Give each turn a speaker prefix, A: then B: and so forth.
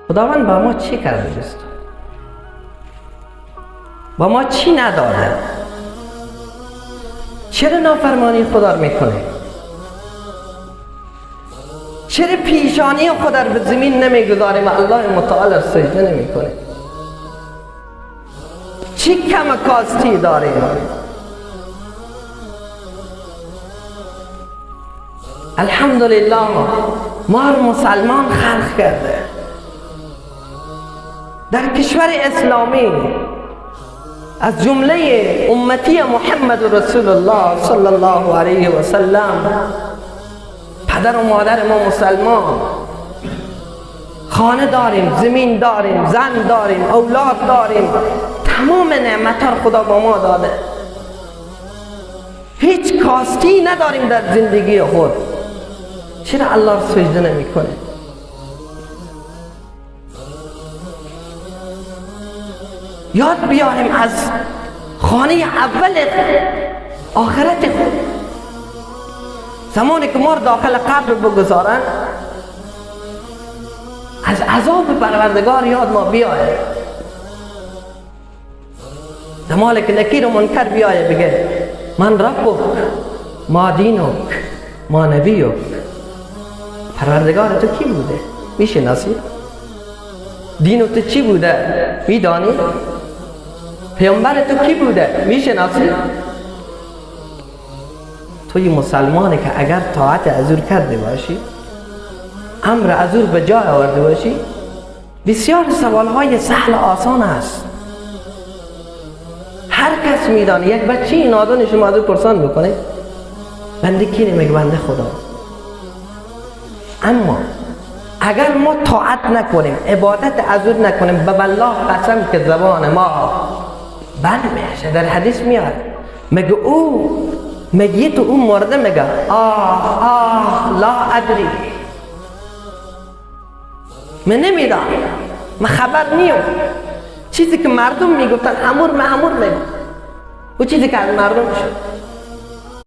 A: خداوند با ما چی کرده دوست؟ با ما چی نداده؟ چرا نافرمانی خدا رو میکنه؟ چرا پیشانی خدا رو به زمین نمیگذاریم و الله متعال رو سجده نمیکنه؟ چی کم کاستی داریم؟ الحمدلله ما رو مسلمان خلق کرده. در کشور اسلامی از جمله امتی محمد رسول الله صلی الله علیه و سلم، پدر و مادر ما مسلمان، خانه داریم، زمین داریم، زن داریم، اولاد داریم، تمام نعمت ها خدا با ما داده. هیچ کاستی نداریم در زندگی خود. چرا الله رو سجده نمی کنه؟ یاد بیاریم از خانه اول آخرت خود. زمانی که ما رو داخل قبر بگذارن، از عذاب پروردگار یاد ما بیاید. زمانی که نکیر و منکر بیاید بگه من ربک ما دینک ما نبیک. پروردگار تو کی بوده؟ میشناسی؟ دین تو چی بوده؟ میدانی؟ پیامبر تو کی بوده؟ میشناسی؟ توی مسلمانی که اگر طاعت حضور کرده باشی، امر حضور به جای آورده باشی، بسیار سوالهای سهل آسان است. هر کس میدانه. یک بچه نادان شما حضور پرسان بکنه بنده کی؟ نمیگه بنده خدا. اما اگر ما طاعت نکنیم، عبادت حضور نکنیم، به والله قسم که زبان ما بند میشه. در حدیث میاد مگه او میت او مرده میگه آه لا ادری، من نمیدانم، من خبر نیم. چیزی که مردم میگفتن امور میگم، او چیزی که از مردم شد.